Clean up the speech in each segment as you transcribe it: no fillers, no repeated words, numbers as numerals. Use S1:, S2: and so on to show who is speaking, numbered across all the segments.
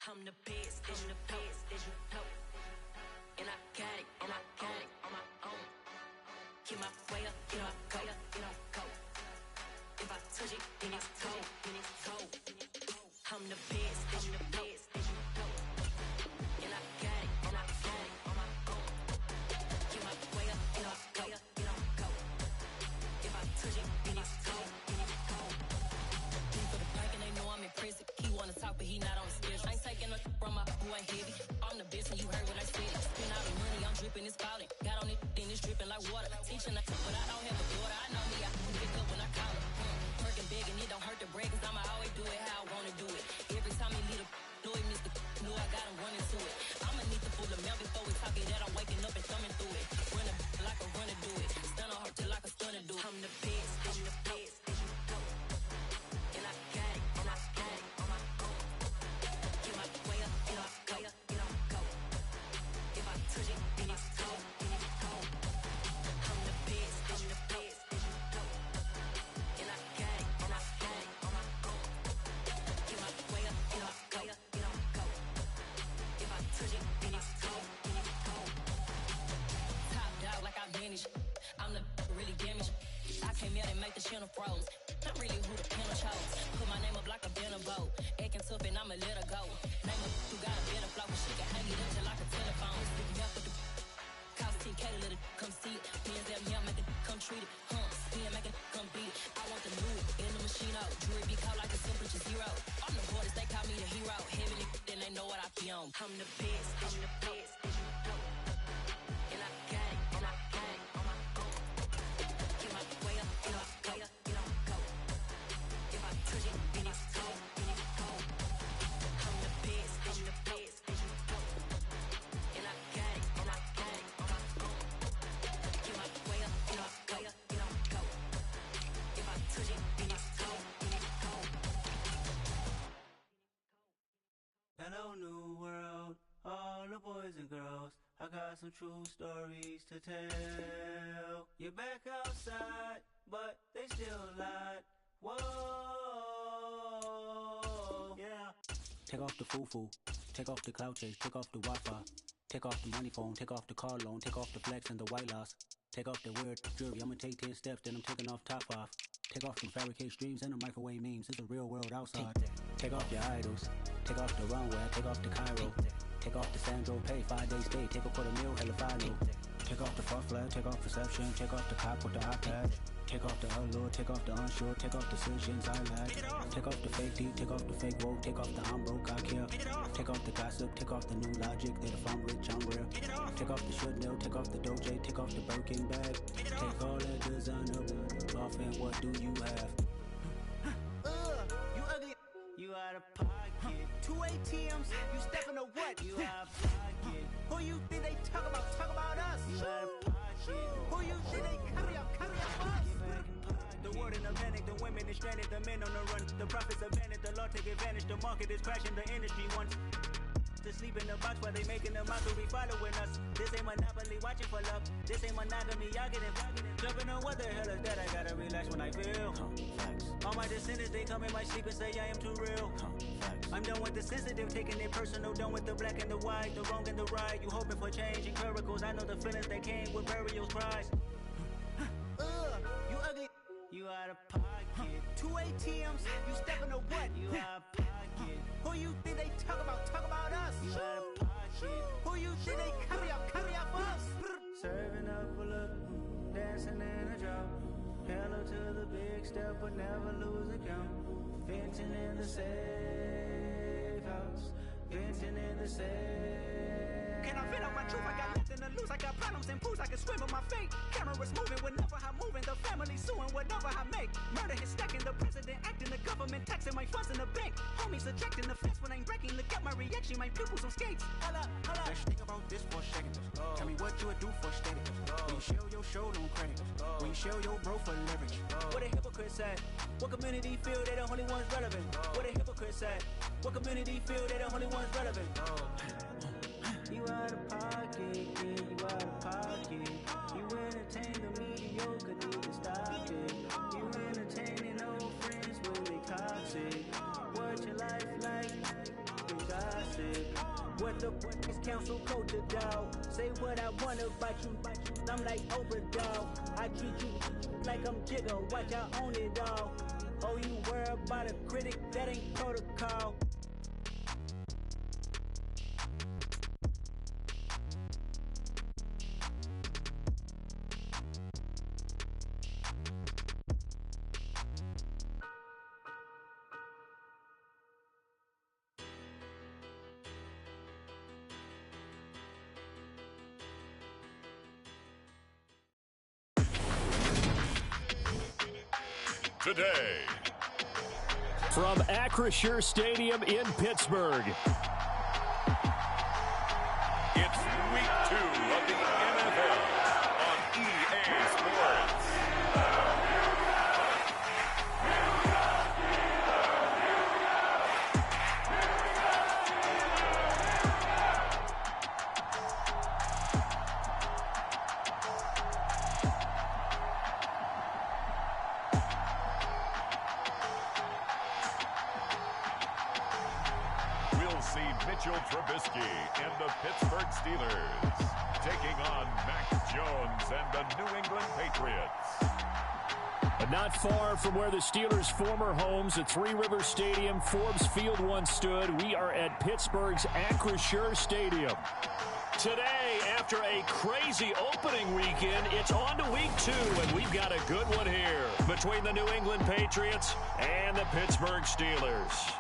S1: I'm the best, as you know. And I got it, on my own. Get my way up, get my go. If I touch it, then it's cold. I'm the best, as you know. And I got it, on my own. Get my way up, get my go. If I touch it, then it's cold. For the bank and they know I'm in prison. He wanna talk, but he not on the schedule. I ain't taking no from my who ain't heavy. I'm the best, and you heard what I said. Spend all the money, I'm dripping, it's falling. Got on it, then it's dripping like water. Teaching, but I don't have a daughter. I know me, I can pick up when I call her. Working big, and it don't hurt to break, cause I'ma always do it how I wanna do it. Every time he leave the know he missed the know I got him running to it. I'ma need the full of milk before we talk it that I'm waking up and thumbing through it. Run like a runner do it. Stun on her till like a stunner do it. I'm the best, as you know. And I got it, on my own. Get my way up, get my go. If I touch it, then it's cold. I'm the best, as you know. And I got it, on my own. Get my way up, get my go. If I touch it, then it's cold. Top dog like I manage. I'm the really damaged. I came out and make the channel froze. I'm really who the piano chose. Put my name up like a banner boat. Acting tough and I'ma let her go. Name her who got a better flow, but she can hang it up just like a telephone. Speaking up with the cost 10K to let it come see it. Hands down here, make it come treat it. Spin, make it come beat it. I want the new in the machine out. Jewelry be caught like a temperature zero. I'm the hardest, they call me the hero. Heavily, then they know what I be on. I'm the best, as you know. And I got it, on my own. Get my way up, get my go. If I touch it, then it's cold. I'm the best, as you know. And I got it, on my own. Get my way up, get my go. If I touch it, then it's cold.
S2: Hello, new world, all the boys and girls. I got some true stories to tell. You're back outside, but they still lied. Whoa, yeah. Take off the foo-foo, take off the cloud chase, take off the Wi-Fi. Take off the money phone, take off the car loan, take off the flex and the white loss. Take off the weird jewelry, I'ma take 10 steps, then I'm taking off top off. Take off them fabricate streams and the microwave memes, it's a real world outside. Take off your idols, take off the runway, take off the Cairo. Take off the Sandro pay, 5 days stay, take a quarter meal, hella final. Take off the fuck flag, take off perception, take off the cop with the iPad. Take off the allure, take off the unsure, take off decisions I lack. Take off the fake deep, take off the fake woke, take off the I'm broke, I care. Take off the gossip, take off the new logic, that if I'm rich, I'm real. Take off the should know, take off the doje, take off the Birkin bag. Take all that designer off and what do you have? You ugly, you out of pocket. 2 ATMs, you stepping to what? You out of pocket. Who you think they talk about us? You out of pocket. Who you think they carry up us? The world in a panic, the women is stranded, the men on the run. The profits abandoned, the law take advantage, the market is crashing, the industry wants to sleep in the box while they making a mockery following us. This ain't monopoly, watching for love. This ain't monogamy, y'all getting jumping on what the hell is that? I gotta relax when I feel. All my descendants, they come in my sleep and say I am too real. I'm done with the sensitive, taking it personal. Done with the black and the white, the wrong and the right. You hoping for change and miracles. I know the feelings that came with burial cries. You ugly, you out of pocket. 2 ATMs, you stepping to what? You out of pocket. Who you think they talk about us? You out of pocket. Who you think they carry up us? Serving up a look, dancing in a drop. Hello to the big step, but never lose a count. Venting in the safe house. Venting in the safe.
S3: Can I vent out my truth? I got nothing to lose. I got problems and pools. I can swim with my fate. Cameras moving whenever I'm moving. The family suing whatever I make. Murder is stacking. The president acting. The government taxing my funds in the bank. Homies ejecting the fence when I'm breaking. Look at my reaction. My pupils on skates. Holla.
S2: Let's think about this for a second. Tell me what you would do for status. When you show your show, don't credit. When you show your bro for leverage.
S3: What a hypocrite said. What community feel they the only ones relevant? What a hypocrite said. What community feel they the only ones relevant?
S2: You out of pocket, yeah, you out of pocket. You entertain the mediocre, need to stop it. You entertaining old friends when they toxic. What your life like? We gossip.
S3: the council culture, dog. Say what I want about you. I'm like overdog. I treat you like I'm Jigga. Watch, I own it all. Oh, you worry about a critic? That ain't protocol.
S4: Today,
S5: from Acrisure Stadium in Pittsburgh,
S4: it's week 2 of the NFL on EA Sports. Mitchell Trubisky and the Pittsburgh Steelers taking on Mac Jones and the New England Patriots.
S5: But not far from where the Steelers' former homes at Three Rivers Stadium, Forbes Field once stood, we are at Pittsburgh's Acrisure Stadium. Today, after a crazy opening weekend, it's on to week 2, and we've got a good one here between the New England Patriots and the Pittsburgh Steelers.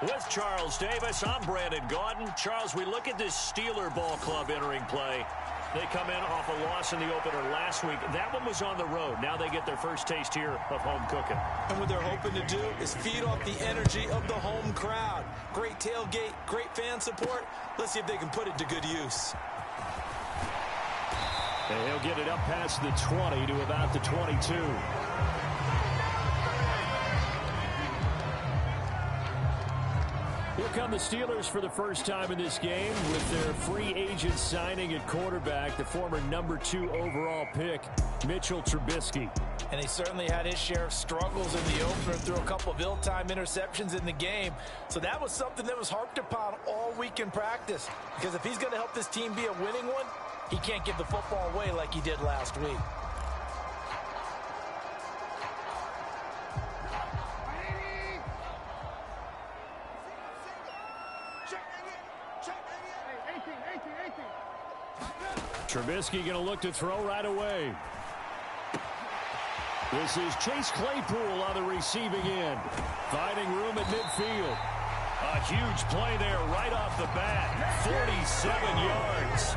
S5: With Charles Davis, I'm Brandon Gaudin. Charles, we look at this Steeler ball club entering play. They come in off a loss in the opener last week. That one was on the road. Now they get their first taste here of home cooking.
S6: And what they're hoping to do is feed off the energy of the home crowd. Great tailgate, great fan support. Let's see if they can put it to good use.
S5: And he'll get it up past the 20 to about the 22. Here come the Steelers for the first time in this game with their free agent signing at quarterback, the former number 2 overall pick, Mitchell Trubisky.
S6: And he certainly had his share of struggles in the opener, threw a couple of ill-timed interceptions in the game. So that was something that was harped upon all week in practice. Because if he's going to help this team be a winning one, he can't give the football away like he did last week.
S5: Trubisky going to look to throw right away. This is Chase Claypool on the receiving end. Finding room at midfield. A huge play there right off the bat. 47 yards.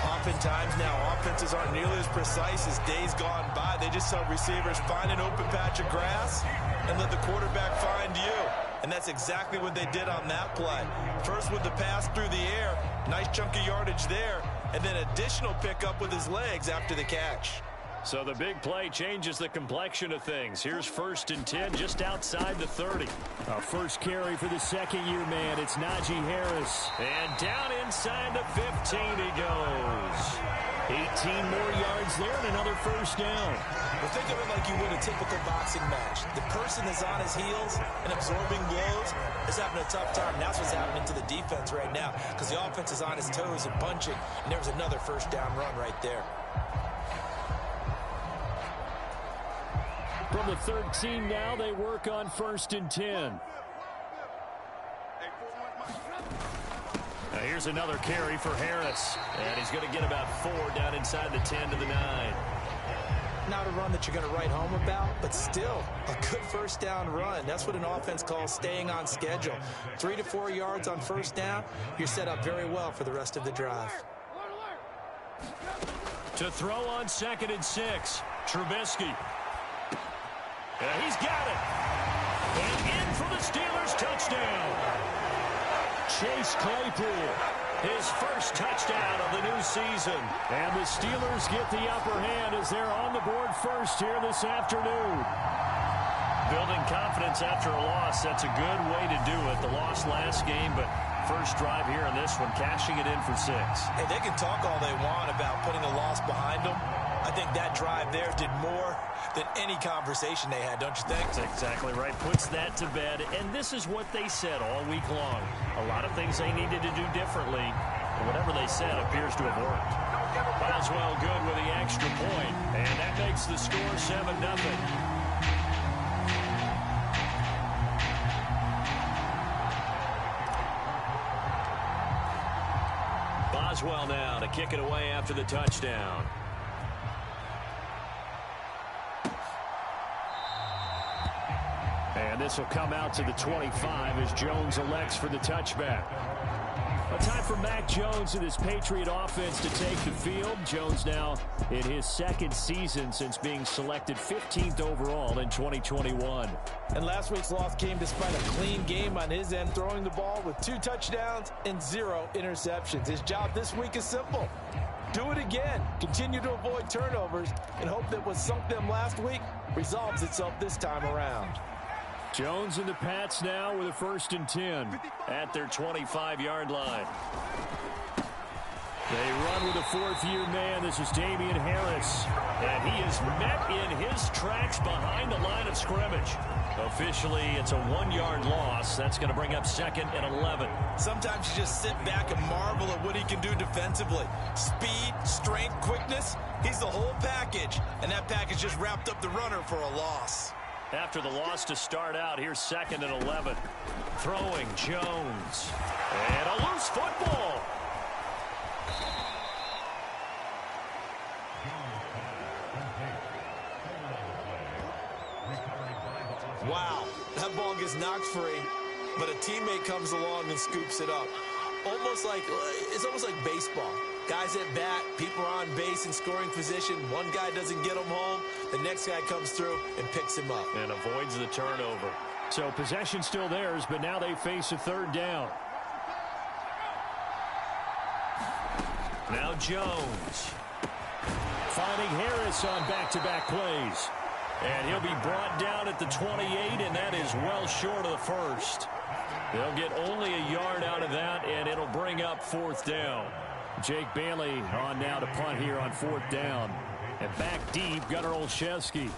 S6: Oftentimes now, offenses aren't nearly as precise as days gone by. They just saw receivers find an open patch of grass and let the quarterback find you. And that's exactly what they did on that play. First with the pass through the air. Nice chunk of yardage there. And then additional pickup with his legs after the catch.
S5: So the big play changes the complexion of things. Here's 1st and 10 just outside the 30. A first carry for the second-year man. It's Najee Harris. And down inside the 15 he goes. 18 more yards there and another first down.
S6: Well, think of it like you would a typical boxing match. The person is on his heels and absorbing blows is having a tough time. That's what's happening to the defense right now because the offense is on his toes and punching, and there was another first down run right there.
S5: From the 13 now, they work on 1st and 10. Now here's another carry for Harris. And he's going to get about 4 down inside the 10 to the 9.
S6: Not a run that you're going to write home about, but still a good first down run. That's what an offense calls staying on schedule. 3 to 4 yards on first down, you're set up very well for the rest of the drive.
S5: To throw on 2nd and 6, Trubisky. He's got it. And in for the Steelers touchdown. Chase Claypool, his first touchdown of the new season. And the Steelers get the upper hand as they're on the board first here this afternoon. Building confidence after a loss, that's a good way to do it. The loss last game, but first drive here in this one, cashing it in for 6.
S6: Hey, they can talk all they want about putting a loss behind them. I think that drive there did more than any conversation they had, don't you think?
S5: That's exactly right. Puts that to bed. And this is what they said all week long. A lot of things they needed to do differently. And whatever they said appears to have worked. Boswell good with the extra point. And that makes the score 7-0. Boswell now to kick it away after the touchdown. And this will come out to the 25 as Jones elects for the touchback. A time for Mac Jones and his Patriot offense to take the field. Jones now in his second season since being selected 15th overall in 2021.
S6: And last week's loss came despite a clean game on his end, throwing the ball with 2 touchdowns and 0 interceptions. His job this week is simple. Do it again. Continue to avoid turnovers and hope that what sunk them last week resolves itself this time around.
S5: Jones and the Pats now with a 1st and 10 at their 25-yard line. They run with a 4th-year man. This is Damian Harris. And he is met in his tracks behind the line of scrimmage. Officially, it's a 1-yard loss. That's going to bring up 2nd and 11.
S6: Sometimes you just sit back and marvel at what he can do defensively. Speed, strength, quickness. He's the whole package. And that package just wrapped up the runner for a loss.
S5: After the loss to start out, here's 2nd and 11. Throwing Jones. And a loose football.
S6: Wow, that ball gets knocked free, but a teammate comes along and scoops it up. It's almost like baseball. Guys at bat, people are on base in scoring position. One guy doesn't get him home. The next guy comes through and picks him up.
S5: And avoids the turnover. So possession still theirs, but now they face a 3rd down. Now Jones. Finding Harris on back-to-back plays. And he'll be brought down at the 28, and that is well short of the 1st. They'll get only a yard out of that, and it'll bring up 4th down. Jake Bailey on now to punt here on 4th down. And back deep, Gunnar Olszewski.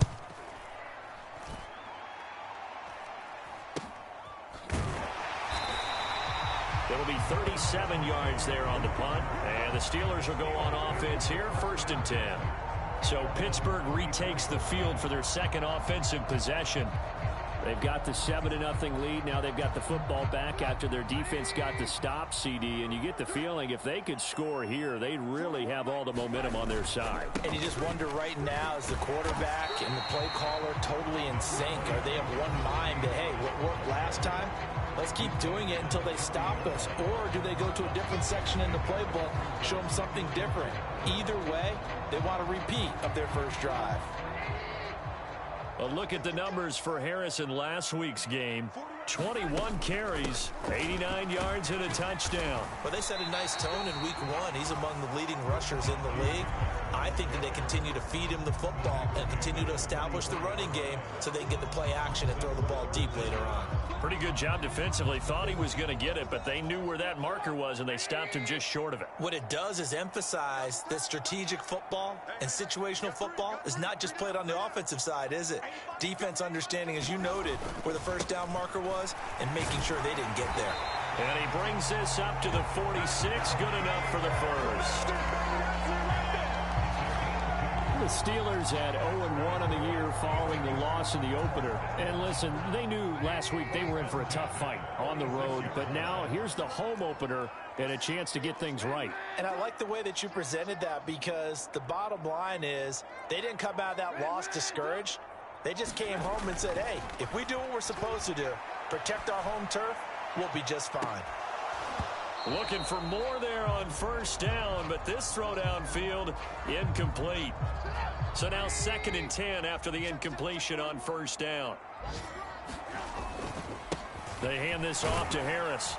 S5: It'll be 37 yards there on the punt. And the Steelers will go on offense here, 1st and 10. So Pittsburgh retakes the field for their 2nd offensive possession. They've got the 7-0 lead. Now they've got the football back after their defense got the stop, CD. And you get the feeling if they could score here, they'd really have all the momentum on their side.
S6: And you just wonder right now, is the quarterback and the play caller totally in sync? Are they of one mind that, hey, what worked last time? Let's keep doing it until they stop us. Or do they go to a different section in the playbook, show them something different? Either way, they want a repeat of their first drive.
S5: A look at the numbers for Harris in last week's game. 21 carries, 89 yards and a touchdown.
S6: Well, they set a nice tone in week 1. He's among the leading rushers in the league. I think that they continue to feed him the football and continue to establish the running game so they can get the play action and throw the ball deep later on.
S5: Pretty good job defensively. Thought he was going to get it, but they knew where that marker was, and they stopped him just short of it.
S6: What it does is emphasize that strategic football and situational football is not just played on the offensive side, is it? Defense understanding, as you noted, where the first down marker was and making sure they didn't get there.
S5: And he brings this up to the 46. Good enough for the 1st. The Steelers had 0-1 in the year following the loss in the opener. And listen, they knew last week they were in for a tough fight on the road. But now here's the home opener and a chance to get things right.
S6: And I like the way that you presented that, because the bottom line is they didn't come out of that loss discouraged. They just came home and said, hey, if we do what we're supposed to do, protect our home turf, we'll be just fine.
S5: Looking for more there on 1st down, but this throw downfield incomplete. So now 2nd and 10 after the incompletion on 1st down. They hand this off to Harris.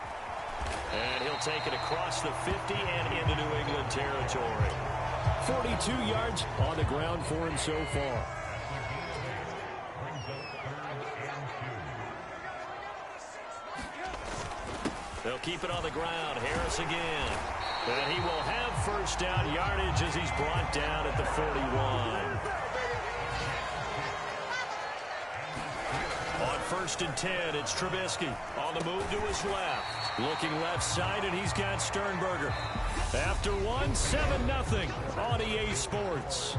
S5: And he'll take it across the 50 and into New England territory. 42 yards on the ground for him so far. They'll keep it on the ground. Harris again. And he will have first down yardage as he's brought down at the 41. On 1st and 10, it's Trubisky on the move to his left. Looking left side, and he's got Sternberger. After one, 7-0 on EA Sports.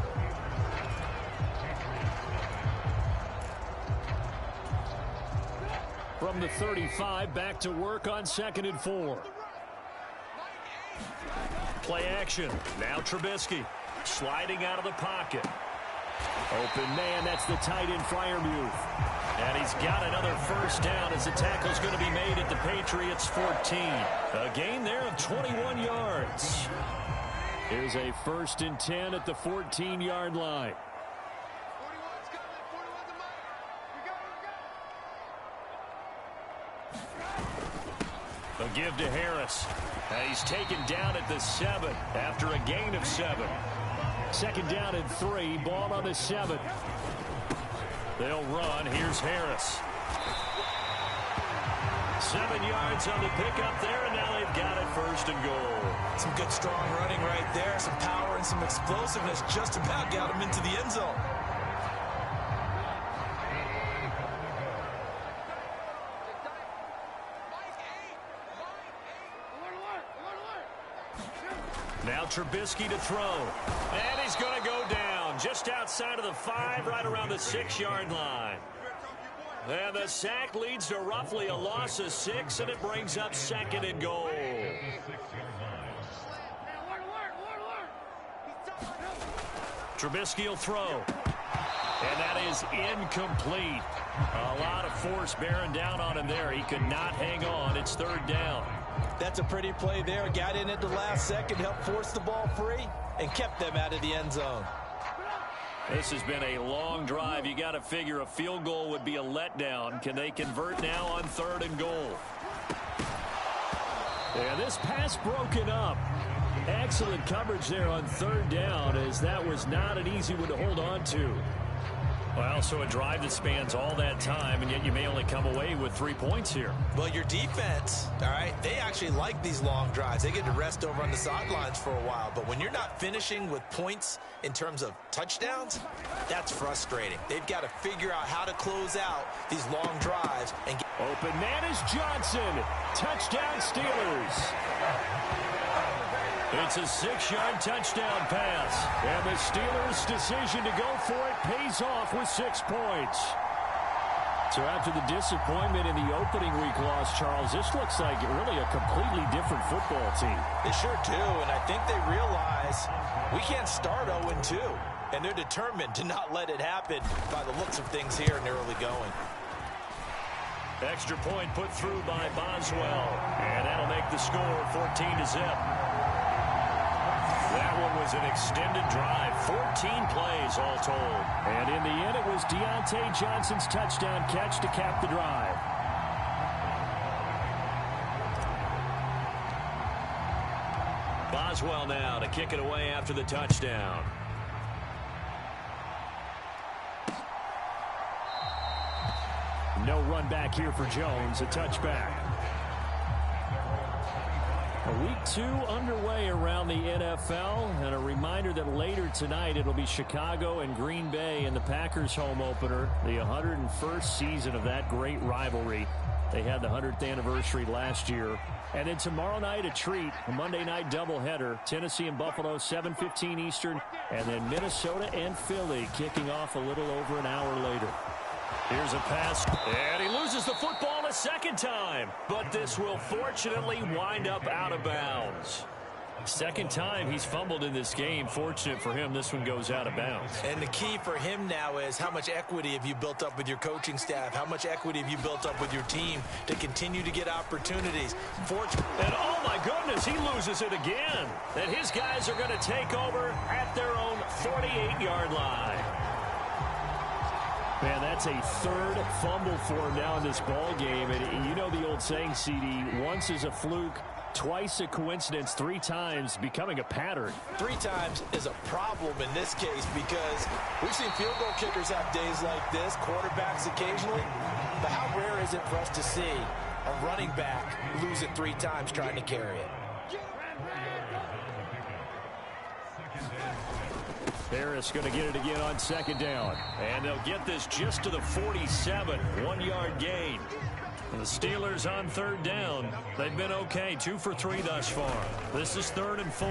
S5: From the 35, back to work on 2nd and 4. Play action. Now Trubisky sliding out of the pocket. Open man, that's the tight end Freiermuth. And he's got another first down as the tackle's going to be made at the Patriots 14. A gain there of 21 yards. Here's a 1st and 10 at the 14-yard line. A give to Harris. And he's taken down at the 7 after a gain of 7. 2nd down and 3. Ball on the 7. They'll run. Here's Harris. 7 yards on the pickup there, and now they've got it 1st and goal.
S6: Some good, strong running right there. Some power and some explosiveness just about got him into the end zone.
S5: Now Trubisky to throw. And he's going to go down just outside of the 5, right around the 6-yard line. And the sack leads to roughly a loss of 6, and it brings up 2nd and goal. Trubisky will throw. And that is incomplete. A lot of force bearing down on him there. He could not hang on. It's 3rd down.
S6: That's a pretty play there. Got in at the last second, helped force the ball free, and kept them out of the end zone.
S5: This has been a long drive. You got to figure a field goal would be a letdown. Can they convert now on 3rd and goal? And this pass broken up. Excellent coverage there on 3rd down, as that was not an easy one to hold on to. Well, so a drive that spans all that time, and yet you may only come away with 3 points here.
S6: Well, your defense, all right, they actually like these long drives. They get to rest over on the sidelines for a while. But when you're not finishing with points in terms of touchdowns, that's frustrating. They've got to figure out how to close out these long drives. And
S5: open man is Johnson. Touchdown Steelers. It's a 6-yard touchdown pass. And the Steelers' decision to go for it pays off with 6 points. So after the disappointment in the opening week loss, Charles, this looks like really a completely different football team.
S6: They sure do, and I think they realize we can't start 0-2. And they're determined to not let it happen by the looks of things here in the early going.
S5: Extra point put through by Boswell. And that'll make the score 14-0. That one was an extended drive, 14 plays all told. And in the end, it was Deontay Johnson's touchdown catch to cap the drive. Boswell now to kick it away after the touchdown. No run back here for Jones, a touchback. Week 2 underway around the NFL, and a reminder that later tonight it'll be Chicago and Green Bay in the Packers home opener, the 101st season of that great rivalry. They had the 100th anniversary last year. And then tomorrow night a treat, a Monday night doubleheader, Tennessee and Buffalo, 7:15 Eastern, and then Minnesota and Philly kicking off a little over an hour later. Here's a pass, and he loses the football a second time. But this will fortunately wind up out of bounds. Second time he's fumbled in this game. Fortunate for him, this one goes out of bounds.
S6: And the key for him now is how much equity have you built up with your coaching staff? How much equity have you built up with your team to continue to get opportunities?
S5: And oh my goodness, he loses it again. And his guys are going to take over at their own 48-yard line. Man, that's a 3rd fumble for him now in this ball game. And you know the old saying, CD, once is a fluke, twice a coincidence, 3 times becoming a pattern.
S6: 3 times is a problem in this case because we've seen field goal kickers have days like this, quarterbacks occasionally. But how rare is it for us to see a running back lose it 3 times trying to carry it?
S5: Harris going to get it again on second down. And they'll get this just to the 47. 1-yard gain. And the Steelers on third down. They've been okay. 2 for 3 thus far. This is 3rd and 4.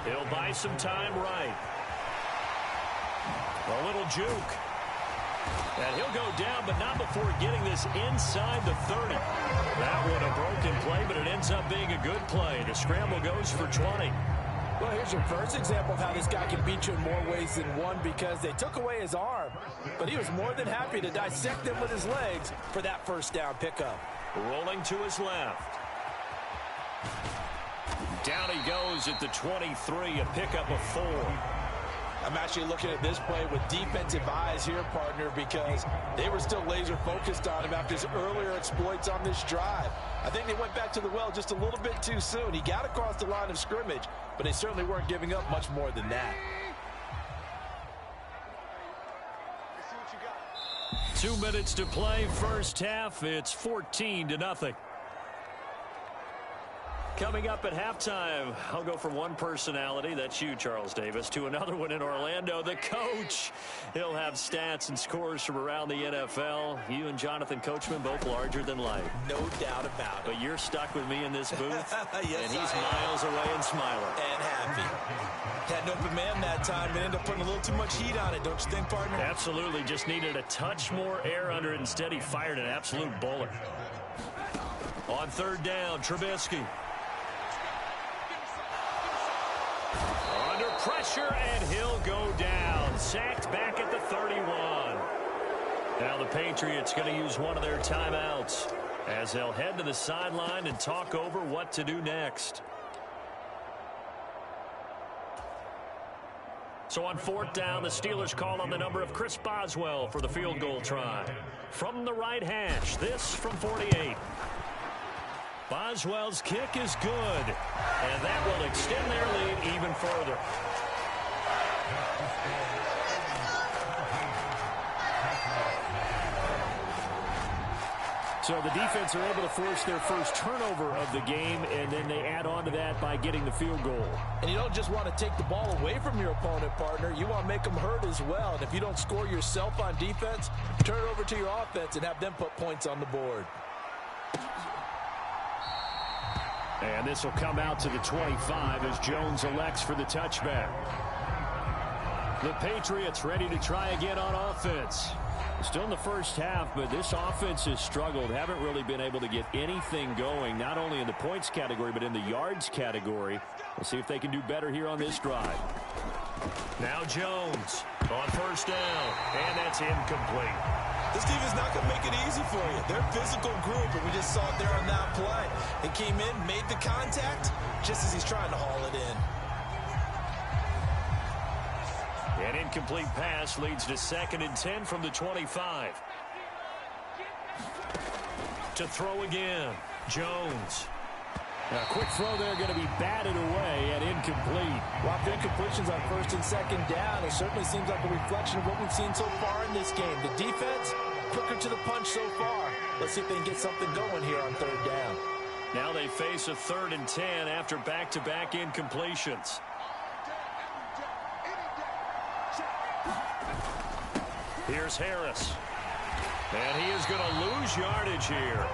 S5: He'll buy some time right. A little juke. And he'll go down, but not before getting this inside the 30. That one a broken play, but it ends up being a good play. The scramble goes for 20.
S6: Well, here's your first example of how this guy can beat you in more ways than one, because they took away his arm, but he was more than happy to dissect him with his legs for that first down pickup.
S5: Rolling to his left. Down he goes at the 23, a pickup of 4.
S6: I'm actually looking at this play with defensive eyes here, partner, because they were still laser focused on him after his earlier exploits on this drive. I think they went back to the well just a little bit too soon. He got across the line of scrimmage, but they certainly weren't giving up much more than that.
S5: 2 minutes to play, first half. It's 14-0. Coming up at halftime, I'll go from one personality, that's you, Charles Davis, to another one in Orlando, the coach. He'll have stats and scores from around the NFL. You and Jonathan Coachman, both larger than life.
S6: No doubt about it.
S5: But you're stuck with me in this booth,
S6: yes,
S5: and he's miles away and smiling.
S6: And happy. Had an open man that time and ended up putting a little too much heat on it, don't you think, partner?
S5: Absolutely. Just needed a touch more air under it. Instead, he fired an absolute bullet. On third down, Trubisky. Under pressure, and he'll go down. Sacked back at the 31. Now the Patriots going to use one of their timeouts as they'll head to the sideline and talk over what to do next. So on fourth down, the Steelers call on the number of Chris Boswell for the field goal try. From the right hash, this from 48. Boswell's kick is good, and that will extend their lead even further. So the defense are able to force their first turnover of the game, and then they add on to that by getting the field goal.
S6: And you don't just want to take the ball away from your opponent, partner. You want to make them hurt as well. And if you don't score yourself on defense, turn it over to your offense and have them put points on the board.
S5: And this will come out to the 25 as Jones elects for the touchback. The Patriots ready to try again on offense. Still in the first half, but this offense has struggled. Haven't really been able to get anything going, not only in the points category, but in the yards category. We'll see if they can do better here on this drive. Now Jones on first down, and that's incomplete.
S6: This defense is not going to make it easy for you. They're a physical group, and we just saw it there on that play. They came in, made the contact, just as he's trying to haul it in.
S5: An incomplete pass leads to 2nd and 10 from the 25. To throw again, Jones. A quick throw there going to be batted away and incomplete.
S6: Well, the incompletions on 1st and 2nd down, it certainly seems like a reflection of what we've seen so far in this game. The defense, quicker to the punch so far. Let's see if they can get something going here on 3rd down.
S5: Now they face a 3rd and 10 after back-to-back incompletions. Here's Harris. And he is going to lose yardage here.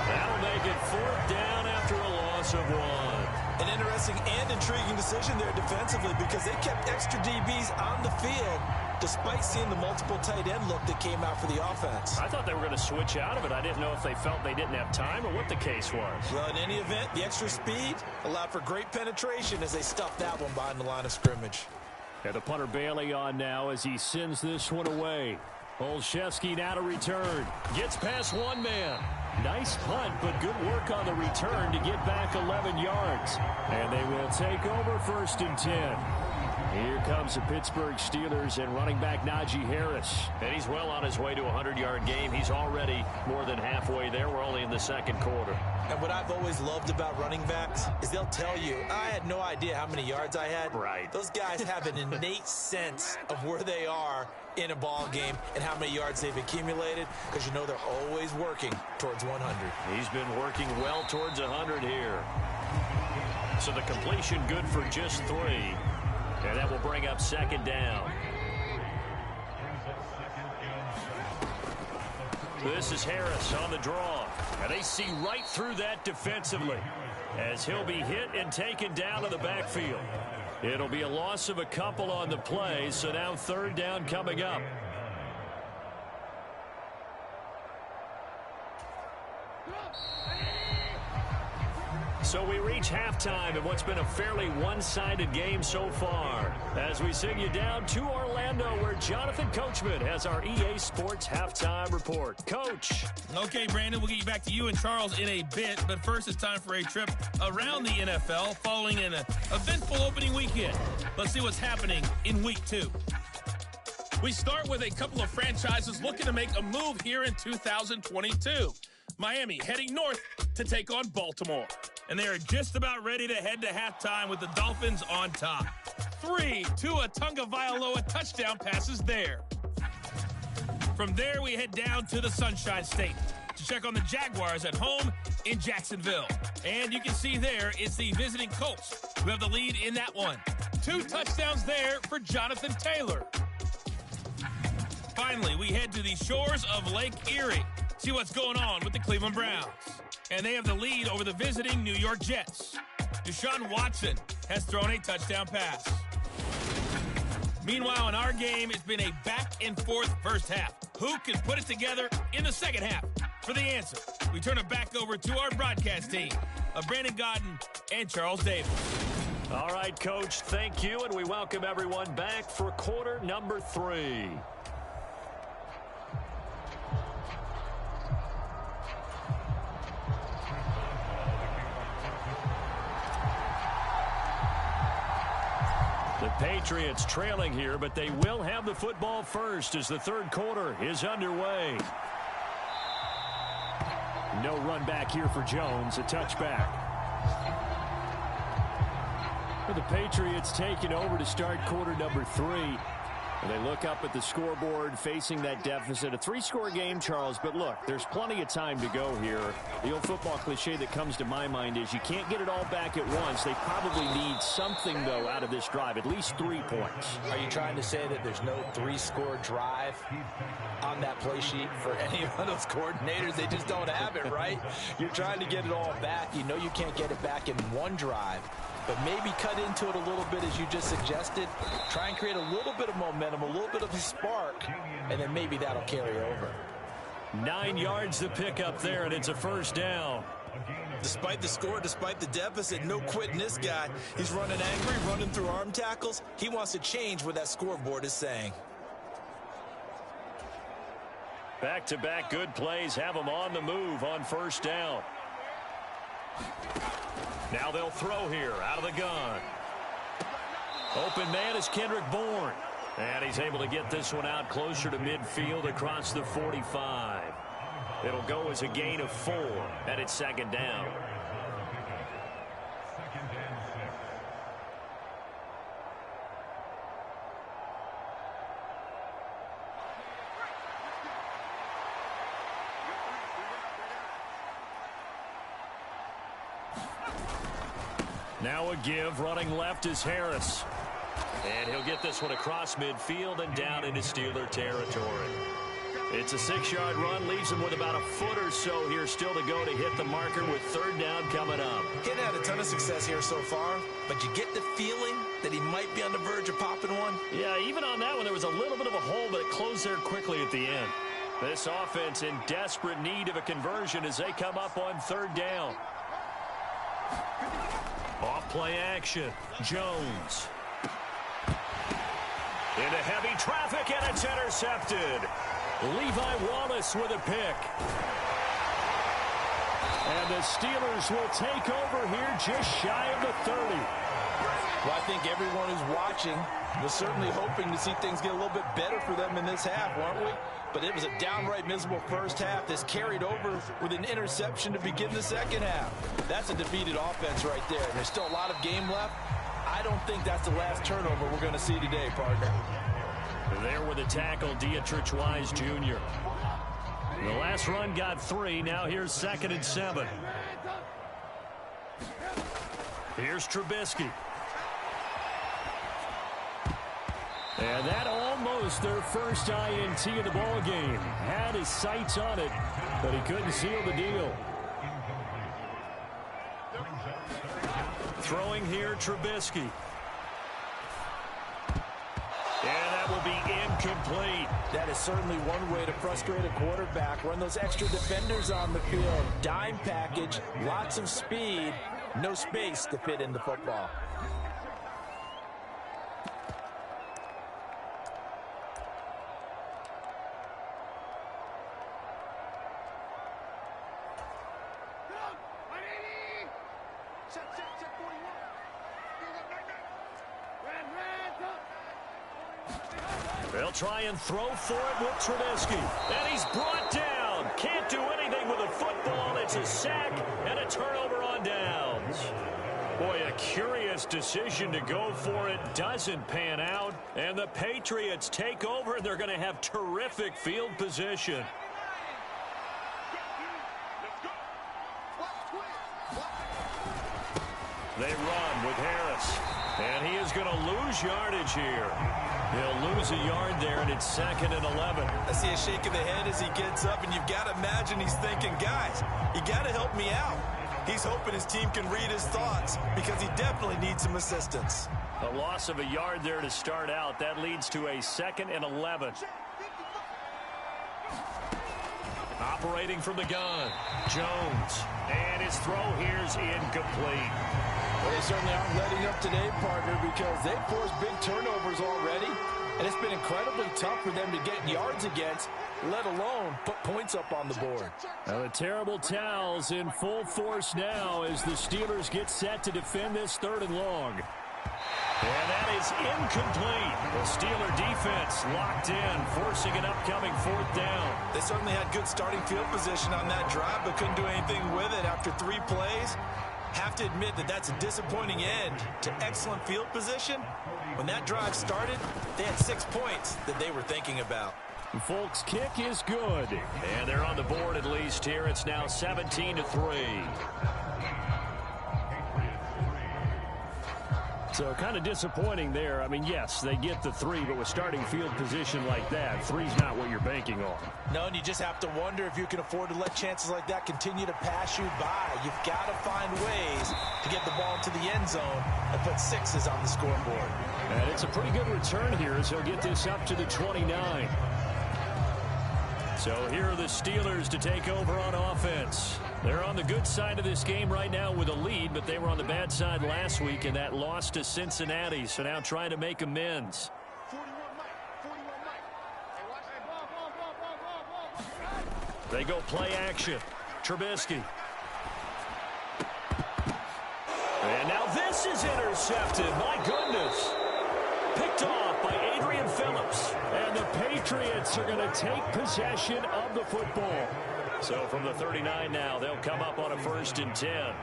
S5: That'll make it 4th down after a loss of 1.
S6: An interesting and intriguing decision there defensively, because they kept extra DBs on the field despite seeing the multiple tight end look that came out for the offense.
S5: I thought they were going to switch out of it. I didn't know if they felt they didn't have time or what the case was.
S6: Well, in any event, the extra speed allowed for great penetration as they stuffed that one behind the line of scrimmage.
S5: And the punter Bailey on now as he sends this one away. Olszewski now to return. Gets past one man. Nice punt, but good work on the return to get back 11 yards. And they will take over 1st and 10. Here comes the Pittsburgh Steelers and running back Najee Harris. And he's well on his way to a 100-yard game. He's already more than halfway there. We're only in the 2nd quarter.
S6: And what I've always loved about running backs is they'll tell you, I had no idea how many yards I had.
S5: Right.
S6: Those guys have an innate sense of where they are in a ball game and how many yards they've accumulated, because you know they're always working towards 100.
S5: He's been working well towards 100 here. So the completion good for just 3. And that will bring up second down. This is Harris on the draw. And they see right through that defensively as he'll be hit and taken down to the backfield. It'll be a loss of a couple on the play, so now third down coming up. So we reach halftime in what's been a fairly one-sided game so far as we send you down to Orlando where Jonathan Coachman has our EA Sports Halftime Report. Coach.
S7: Okay, Brandon, we'll get you back to you and Charles in a bit, but first it's time for a trip around the NFL following an eventful opening weekend. Let's see what's happening in Week 2. We start with a couple of franchises looking to make a move here in 2022. Miami heading north to take on Baltimore. And they are just about ready to head to halftime with the Dolphins on top. 3 Tua Tagovailoa touchdown passes there. From there, we head down to the Sunshine State to check on the Jaguars at home in Jacksonville. And you can see there it's the visiting Colts who have the lead in that one. 2 touchdowns there for Jonathan Taylor. Finally, we head to the shores of Lake Erie. See what's going on with the Cleveland Browns. And they have the lead over the visiting New York Jets. Deshaun Watson has thrown a touchdown pass. Meanwhile, in our game, it's been a back-and-forth first half. Who can put it together in the second half? For the answer, we turn it back over to our broadcast team of Brandon Godden and Charles Davis.
S5: All right, Coach, thank you, and we welcome everyone back for quarter number 3. The Patriots trailing here, but they will have the football first as the third quarter is underway. No run back here for Jones, a touchback. The Patriots taking over to start quarter number 3. And they look up at the scoreboard facing that deficit. A 3-score game, Charles, but look, there's plenty of time to go here. The old football cliche that comes to my mind is you can't get it all back at once. They probably need something, though, out of this drive, at least 3 points.
S6: Are you trying to say that there's no 3-score drive on that play sheet for any of those coordinators? They just don't have it, right? You're trying to get it all back. You know you can't get it back in one drive. But maybe cut into it a little bit as you just suggested. Try and create a little bit of momentum, a little bit of a spark, and then maybe that'll carry over.
S5: 9 yards to pick up there, and it's a first down.
S6: Despite the score, despite the deficit, no quitting this guy. He's running angry, running through arm tackles. He wants to change what that scoreboard is saying.
S5: Back-to-back good plays have them on the move on first down. Now they'll throw here out of the gun. Open man is Kendrick Bourne. And he's able to get this one out closer to midfield across the 45. It'll go as a gain of 4, and it's second down. Now a give, running left is Harris. And he'll get this one across midfield and down into Steeler territory. It's a 6-yard run, leaves him with about a foot or so here still to go to hit the marker with third down coming up.
S6: He hadn't had a ton of success here so far, but you get the feeling that he might be on the verge of popping one.
S5: Yeah, even on that one, there was a little bit of a hole, but it closed there quickly at the end. This offense in desperate need of a conversion as they come up on third down. Off play action. Jones. Into heavy traffic, and it's intercepted. Levi Wallace with a pick. And the Steelers will take over here just shy of the 30.
S6: Well, I think everyone who's watching was certainly hoping to see things get a little bit better for them in this half, weren't we? But it was a downright miserable first half. This carried over with an interception to begin the second half. That's a defeated offense right there. There's still a lot of game left. I don't think that's the last turnover we're going to see today, partner.
S5: There with a tackle, Dietrich Wise Jr. The last run got 3. Now here's 2nd and 7. Here's Trubisky. And that almost their first INT of the ball game. Had his sights on it, but he couldn't seal the deal. Throwing here, Trubisky. And that will be incomplete.
S6: That is certainly one way to frustrate a quarterback. Run those extra defenders on the field. Dime package, lots of speed, no space to fit in the football.
S5: They'll try and throw for it with Trubisky. And he's brought down. Can't do anything with a football. It's a sack and a turnover on downs. Boy, a curious decision to go for it. Doesn't pan out. And the Patriots take over, and they're going to have terrific field position. They run with Harris. And he is going to lose yardage here. He'll lose a yard there, and it's 2nd and 11.
S6: I see a shake of the head as he gets up, and you've got to imagine he's thinking, guys, you got to help me out. He's hoping his team can read his thoughts because he definitely needs some assistance.
S5: A loss of a yard there to start out. That leads to a 2nd and 11. Operating from the gun, Jones. And his throw here's incomplete.
S6: Well, they certainly aren't letting up today, partner, because they've forced big turnovers already, and it's been incredibly tough for them to get yards against, let alone put points up on the board.
S5: Now the terrible towels in full force now as the Steelers get set to defend this 3rd and long. And that is incomplete. The Steeler defense locked in, forcing an upcoming 4th down.
S6: They certainly had good starting field position on that drive, but couldn't do anything with it after 3 plays. Have to admit that that's a disappointing end to excellent field position. When that drive started, they had 6 points that they were thinking about.
S5: Folks' kick is good. And they're on the board at least here. It's now 17-3. So kind of disappointing there. I mean, yes, they get the 3, but with starting field position like that, 3's not what you're banking on.
S6: No, and you just have to wonder if you can afford to let chances like that continue to pass you by. You've got to find ways to get the ball to the end zone and put 6s on the scoreboard.
S5: And it's a pretty good return here as he'll get this up to the 29. So here are the Steelers to take over on offense. They're on the good side of this game right now with a lead, but they were on the bad side last week in that loss to Cincinnati, so now trying to make amends. They go play action. Trubisky. And now this is intercepted. My goodness. Picked off by Adrian Phillips. And the Patriots are going to take possession of the football. So from the 39 now, they'll come up on a 1st and 10.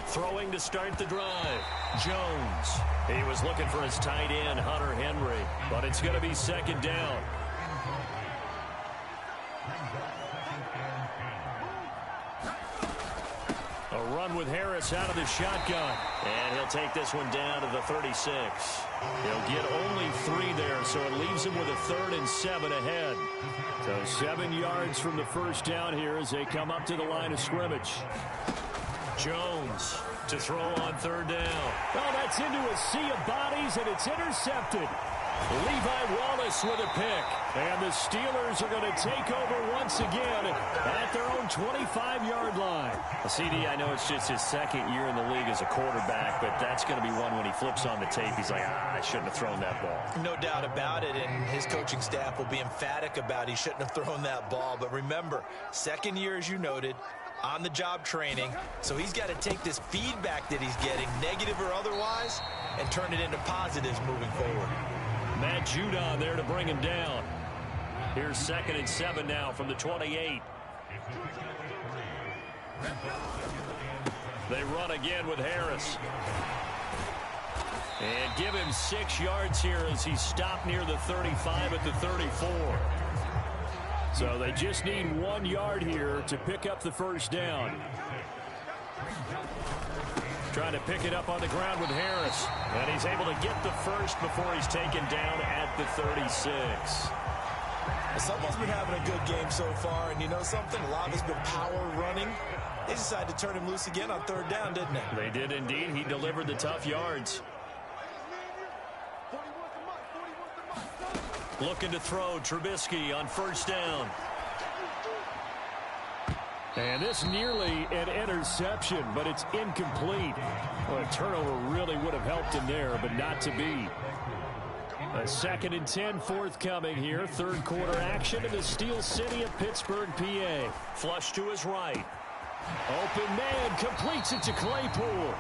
S5: Throwing to start the drive. Jones. He was looking for his tight end, Hunter Henry. But it's going to be 2nd down. A run with Harris out of the shotgun. And he'll take this one down to the 36. He'll get only 3 there, so it leaves him with a 3rd and 7 ahead. So 7 yards from the 1st down here as they come up to the line of scrimmage. Jones to throw on 3rd down. Oh, that's into a sea of bodies, and it's intercepted. Levi Wallace with a pick. And the Steelers are going to take over once again at their own 25-yard line. CD, I know it's just his 2nd year in the league as a quarterback, but that's going to be one when he flips on the tape, he's like, I shouldn't have thrown that ball.
S6: No doubt about it, and his coaching staff will be emphatic about he shouldn't have thrown that ball. But remember, 2nd year, as you noted, on-the-job training, so he's got to take this feedback that he's getting, negative or otherwise, and turn it into positives moving forward.
S5: Matt Judon there to bring him down. Here's 2nd and 7 now from the 28. They run again with Harris. And give him 6 yards here as he stopped near the 35 at the 34. So they just need 1 yard here to pick up the 1st down. Trying to pick it up on the ground with Harris. And he's able to get the first before he's taken down at the 36.
S6: Someone's been having a good game so far, and you know something? A lot of it's been power running. They decided to turn him loose again on third down, didn't they?
S5: They did indeed. He delivered the tough yards. Looking to throw, Trubisky on first down.
S8: And this nearly an interception, but it's incomplete. Well, a turnover really would have helped him there, but not to be. A 2nd and 10 forthcoming here. Third quarter action in the Steel City of Pittsburgh, PA.
S5: Flush to his right.
S8: Open man completes it to Claypool.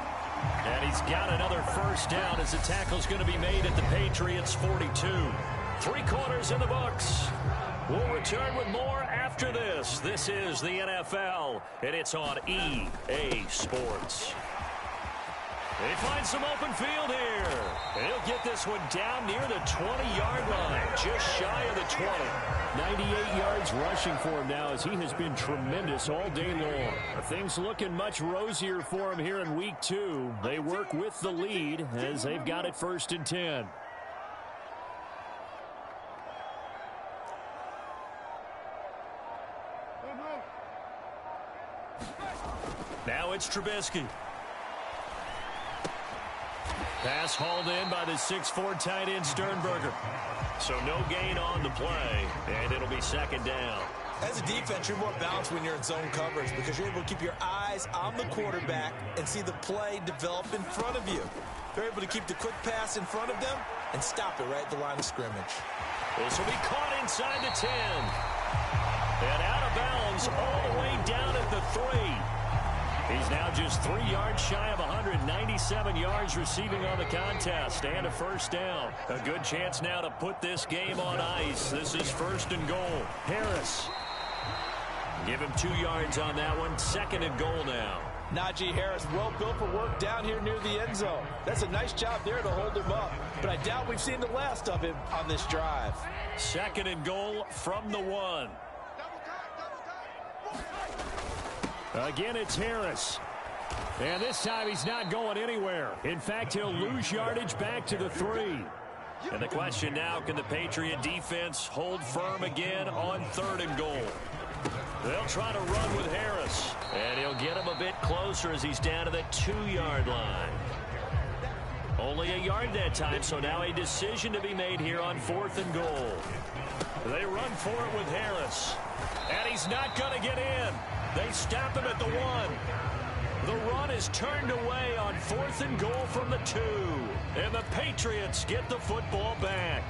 S5: And he's got another first down as the tackle's going to be made at the Patriots' 42. 3 quarters in the books. We'll return with more after this. This is the NFL, and it's on EA Sports. They find some open field here. And he'll get this one down near the 20-yard line, just shy of the 20.
S8: 98 yards rushing for him now as he has been tremendous all day long. Things looking much rosier for him here in week 2. They work with the lead as they've got it 1st and 10.
S5: Now it's Trubisky. Pass hauled in by the 6'4" tight end Sternberger. So no gain on the play, and it'll be 2nd down.
S6: As a defense, you're more balanced when you're in zone coverage because you're able to keep your eyes on the quarterback and see the play develop in front of you. They're able to keep the quick pass in front of them and stop it right at the line of scrimmage.
S5: This will be caught inside the 10. And out of bounds all the way down at the 3. He's now just 3 yards shy of 197 yards receiving on the contest and a first down. A good chance now to put this game on ice. This is 1st and goal. Harris. Give him 2 yards on that one. 2nd and goal now.
S6: Najee Harris, well built for work down here near the end zone. That's a nice job there to hold him up. But I doubt we've seen the last of him on this drive.
S5: 2nd and goal from the 1.
S8: Again, it's Harris. And this time he's not going anywhere. In fact, he'll lose yardage back to the 3.
S5: And the question now, can the Patriot defense hold firm again on 3rd and goal? They'll try to run with Harris. And he'll get him a bit closer as he's down to the 2-yard line. Only a yard that time, so now a decision to be made here on 4th and goal. They run for it with Harris. And he's not going to get in. They stop him at the 1. The run is turned away on 4th and goal from the 2. And the Patriots get the football back.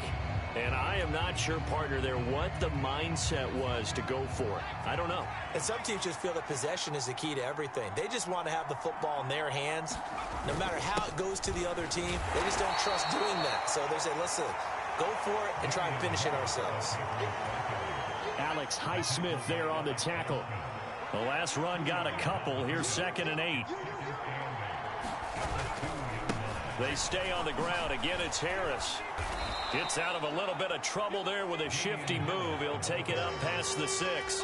S5: And I am not sure, partner, there what the mindset was to go for it. I don't know.
S6: And some teams just feel that possession is the key to everything. They just want to have the football in their hands. No matter how it goes to the other team, they just don't trust doing that. So they say, listen, go for it and try and finish it ourselves.
S8: Alex Highsmith there on the tackle.
S5: The last run got a couple. Here's 2nd and 8. They stay on the ground. Again, it's Harris. Gets out of a little bit of trouble there with a shifty move. He'll take it up past the 6.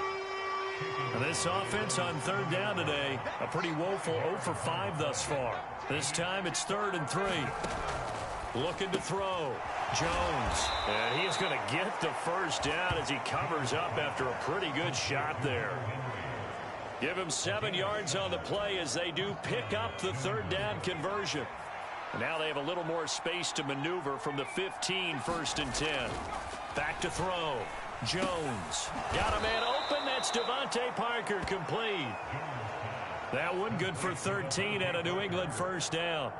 S5: This offense on 3rd down today, a pretty woeful 0 for 5 thus far. This time it's 3rd and 3. Looking to throw. Jones. And he's going to get the first down as he covers up after a pretty good shot there. Give him 7 yards on the play as they do pick up the 3rd down conversion. Now they have a little more space to maneuver from the 15, 1st and 10. Back to throw. Jones. Got a man open. That's Devontae Parker complete. That one good for 13 and a New England first down.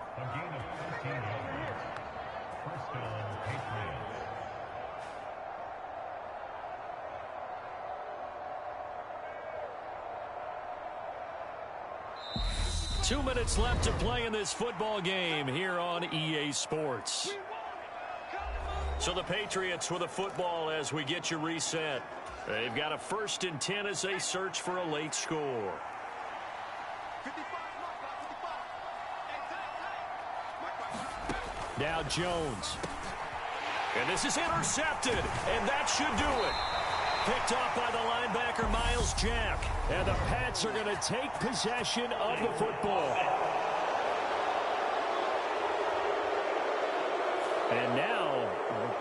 S5: 2 minutes left to play in this football game here on EA Sports. So the Patriots with a football as we get you reset. They've got a 1st and 10 as they search for a late score.
S8: Now Jones.
S5: And this is intercepted, and that should do it. Picked off by the linebacker, Miles Jack.
S8: And the Pats are going to take possession of the football.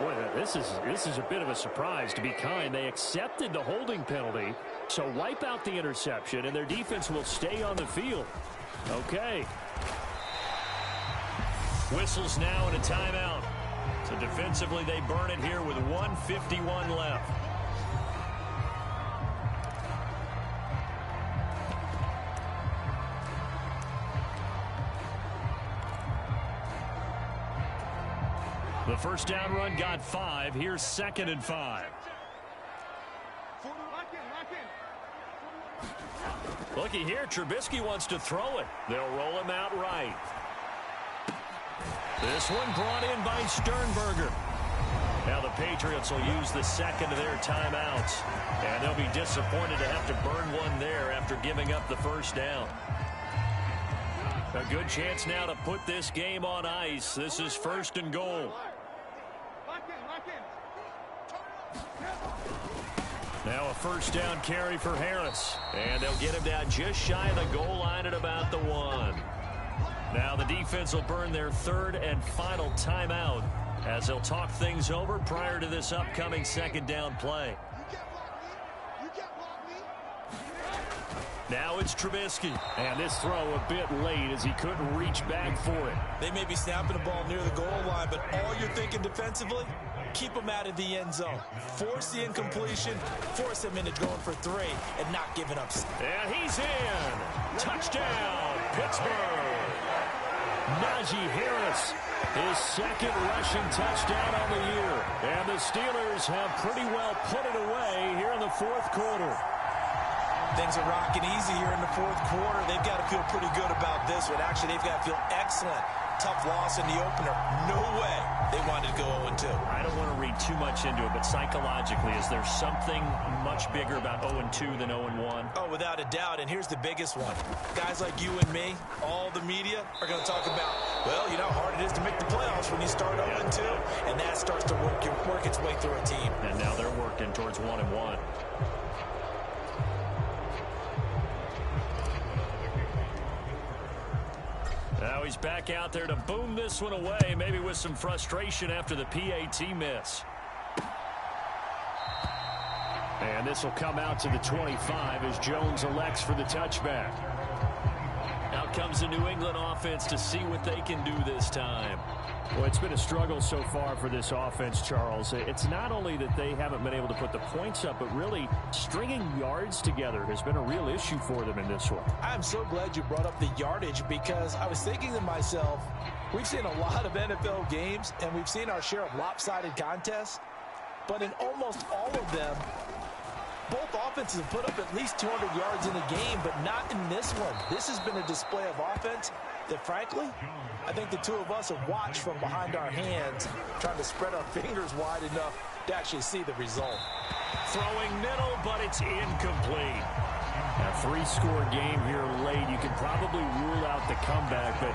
S8: Boy, this is a bit of a surprise, to be kind. They accepted the holding penalty, so wipe out the interception, and their defense will stay on the field. Okay. Whistles now and a timeout. So defensively, they burn it here with 1:51 left. The first down run got 5. Here's 2nd and 5. Looky here, Trubisky wants to throw it. They'll roll him out right. This one brought in by Sternberger. Now the Patriots will use the second of their timeouts. And they'll be disappointed to have to burn one there after giving up the first down. A good chance now to put this game on ice. This is 1st and goal. Now a first down carry for Harris. And they'll get him down just shy of the goal line at about the 1. Now the defense will burn their 3rd and final timeout as they'll talk things over prior to this upcoming 2nd down play. Now it's Trubisky. And this throw a bit late as he couldn't reach back for it.
S6: They may be snapping the ball near the goal line, but all you're thinking defensively, keep him out of the end zone. Force the incompletion, force him into going for 3, and not giving up.
S8: And he's in. Touchdown, Pittsburgh. Najee Harris, his 2nd rushing touchdown on the year. And the Steelers have pretty well put it away here in the 4th quarter.
S6: Things are rocking easy here in the 4th quarter. They've got to feel pretty good about this one. Actually, they've got to feel excellent. Tough loss in the opener. No way they wanted to go 0-2.
S8: I don't want to read too much into it, but psychologically, is there something much bigger about 0-2 than 0-1?
S6: Oh, without a doubt, and here's the biggest one. Guys like you and me, all the media, are going to talk about, well, you know how hard it is to make the playoffs when you start 0-2, and that starts to work its way through a team.
S8: And now they're working towards 1-1. Now he's back out there to boom this one away, maybe with some frustration after the PAT miss. And this will come out to the 25 as Jones elects for the touchback. Out comes the New England offense to see what they can do this time. Well, it's been a struggle so far for this offense, Charles. It's not only that they haven't been able to put the points up, but really stringing yards together has been a real issue for them in this one.
S6: I'm so glad you brought up the yardage because I was thinking to myself, we've seen a lot of NFL games and we've seen our share of lopsided contests, but in almost all of them, both offenses have put up at least 200 yards in a game, but not in this one. This has been a display of offense that, frankly, I think the two of us have watched from behind our hands, trying to spread our fingers wide enough to actually see the result.
S8: Throwing middle, but it's incomplete. A 3-score game here late. You can probably rule out the comeback, but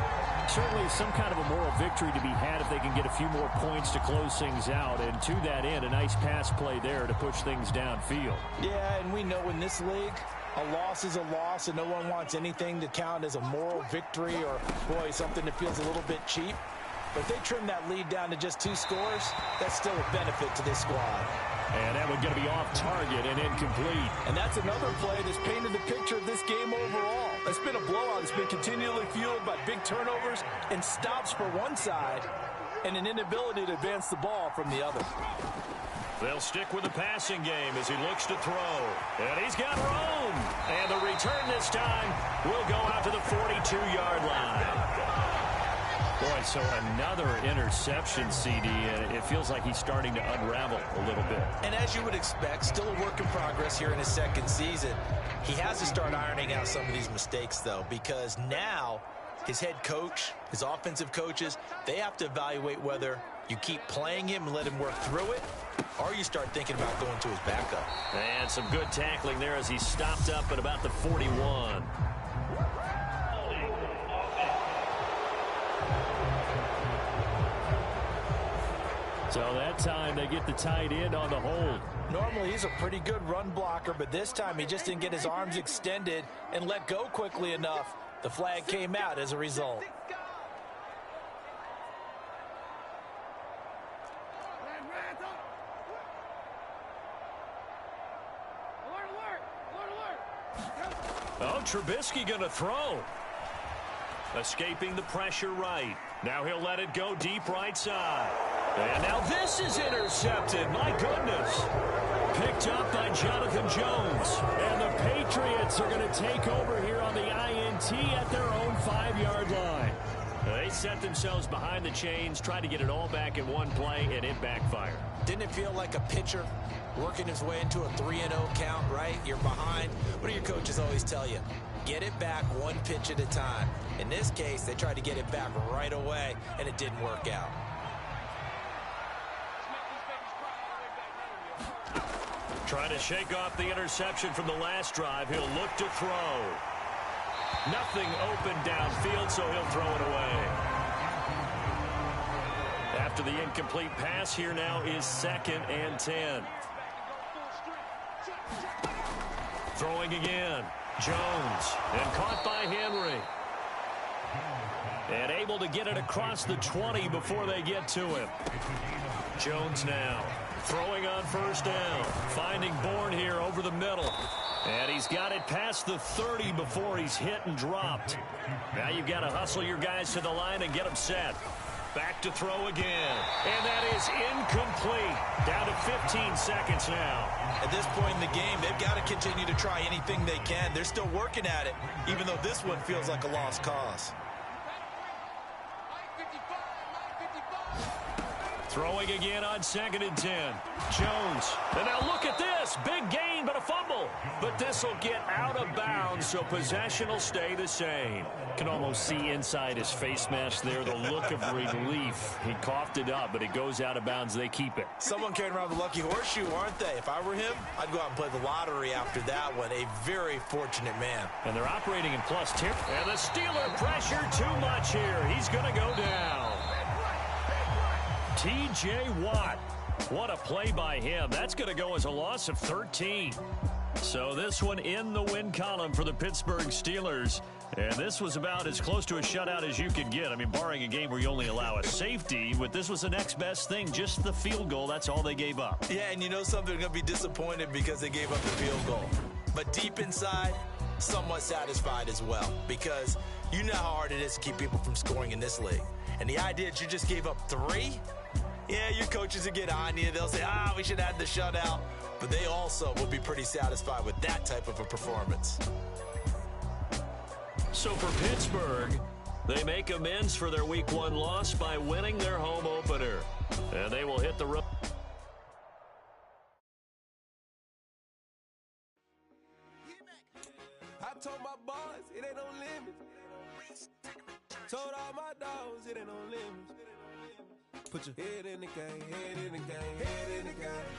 S8: certainly some kind of a moral victory to be had if they can get a few more points to close things out. And to that end, a nice pass play there to push things downfield.
S6: Yeah, and we know in this league, a loss is a loss, and no one wants anything to count as a moral victory or, boy, something that feels a little bit cheap. But if they trim that lead down to just 2 scores, that's still a benefit to this squad.
S8: And that one's going to be off target and incomplete.
S6: And that's another play that's painted the picture of this game overall. It's been a blowout. It's been continually fueled by big turnovers and stops for one side and an inability to advance the ball from the other.
S8: They'll stick with the passing game as he looks to throw. And he's got room. And the return this time will go out to the 42-yard line. Boy, so another interception, CD, and it feels like he's starting to unravel a little bit.
S6: And as you would expect, still a work in progress here in his 2nd season. He has to start ironing out some of these mistakes, though, because now his head coach, his offensive coaches, they have to evaluate whether you keep playing him and let him work through it, or you start thinking about going to his backup.
S8: And some good tackling there as he stopped up at about the 41. So that time they get the tight end on the hold.
S6: Normally he's a pretty good run blocker, but this time he just didn't get his arms extended and let go quickly enough. The flag came out as a result.
S8: Oh, Trubisky going to throw. Escaping the pressure right. Now he'll let it go deep right side. And now this is intercepted. My goodness. Picked up by Jonathan Jones. And the Patriots are going to take over here on the INT at their own 5-yard line. They set themselves behind the chains, tried to get it all back in one play, and it backfired.
S6: Didn't it feel like a pitcher working his way into a 3-0 count, right? You're behind. What do your coaches always tell you? Get it back one pitch at a time. In this case, they tried to get it back right away, and it didn't work out.
S8: Trying to shake off the interception from the last drive. He'll look to throw. Nothing open downfield, so he'll throw it away. After the incomplete pass, here now is 2nd and 10. Throwing again. Jones. And caught by Henry. And able to get it across the 20 before they get to him. Jones now. Throwing on 1st down. Finding Bourne here over the middle. And he's got it past the 30 before he's hit and dropped. Now you've got to hustle your guys to the line and get them set. Back to throw again. And that is incomplete. Down to 15 seconds now.
S6: At this point in the game, they've got to continue to try anything they can. They're still working at it, even though this one feels like a lost cause.
S8: Throwing again on 2nd and 10. Jones. And now look at this. Big gain, but a fumble. But this will get out of bounds, so possession will stay the same. Can almost see inside his face mask there the look of relief. He coughed it up, but it goes out of bounds. They keep it.
S6: Someone carrying around the lucky horseshoe, aren't they? If I were him, I'd go out and play the lottery after that one. A very fortunate man.
S8: And they're operating in plus 10. And the Steeler pressure too much here. He's going to go down. T.J. Watt. What a play by him. That's going to go as a loss of 13. So this one in the win column for the Pittsburgh Steelers. And this was about as close to a shutout as you could get. I mean, barring a game where you only allow a safety, but this was the next best thing. Just the field goal. That's all they gave up.
S6: Yeah, and you know something, they're going to be disappointed because they gave up the field goal. But deep inside, somewhat satisfied as well. Because you know how hard it is to keep people from scoring in this league. And the idea that you just gave up 3? Yeah, your coaches will get on you. They'll say, we should have the shutout. But they also will be pretty satisfied with that type of a performance.
S8: So for Pittsburgh, they make amends for their Week 1 loss by winning their home opener. And they will hit the road.
S9: I told my boys, it ain't no limits. Told all my dogs, it ain't no limits. Put your head in the game, head in the game, head in the game.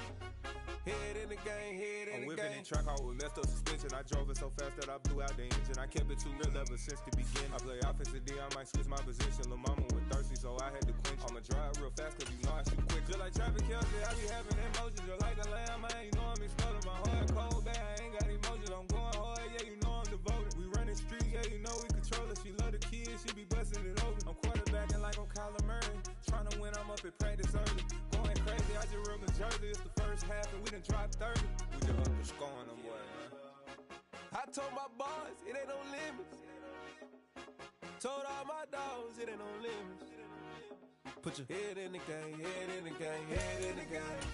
S9: Head in the game, head in the game. I'm whipping in track out with messed up suspension. I drove it so fast that I blew out the engine. I kept it too real ever since the beginning. I play offensive D, I might switch my position. Lil' mama was thirsty, so I had to quench. I'ma drive real fast, cause you know I shoot quick. Just like traffic Kelsey, I be having emotions. Just like a lamb, man, you know I'm exploding. My heart cold, bad, I ain't got emotions. I'm going hard, yeah, you know I'm devoted. We running streets, yeah, you know we control it. She love the kids, she be busting it over. I'm quarterbacking like I'm Kyler Murray. Trying to win, I'm up at practice early. Going crazy, I just ripped the jersey. It's the first half and we done dropped 30. We just up the scoring them, boy, man. I told my boys, it ain't no limits. Told all my dogs, it ain't no limits. Put your head in the game, head in the game, head in the game.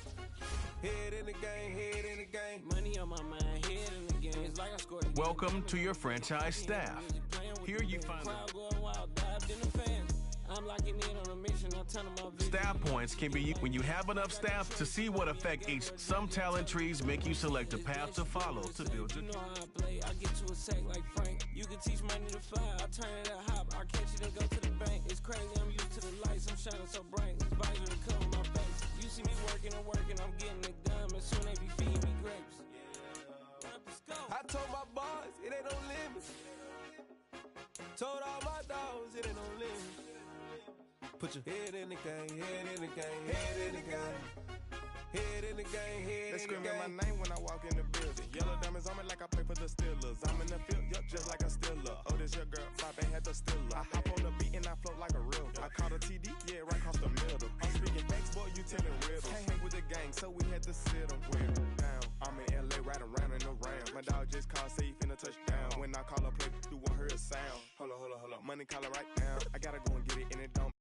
S9: Head in the game, head in the game. Money on my mind, head in the game. It's like I scored.
S10: Welcome to your franchise staff. Here you find
S9: I'm locking in on a mission, I'll turn them up.
S10: staff points can be used when you have enough staff to see what effect each. Some talent trees make you select a path to follow to build your.
S9: You know how I play, I get to a sack like Frank. You can teach money to fly, I turn it a hop, I catch it and go to the bank. It's crazy, I'm used to the lights, I'm shining so bright. This visor to cover my face. You see me working and working, I'm getting it done, but soon they be feeding me grapes. I told my boys, it ain't no limits. Told all my dogs, it ain't no limits. Put your head in the game, head in the game, head in the game. Head in the game, head in the game. They screaming my name when I walk in the building. Yellow diamonds on me like I play for the Steelers. I'm in the field, yup, just like a Steeler. Oh, this your girl, my band had the Steeler. I hop on the beat and I float like a real. I caught a TD, yeah, right across the middle. I'm speaking banks, boy, you telling riddles. Can't hang with the gang, so we had to sit them down. I'm in LA, riding around in the Rams. My dog just called, say he finna touch down. When I sound. Hold up, money calling right now. I gotta go and get it, and it don't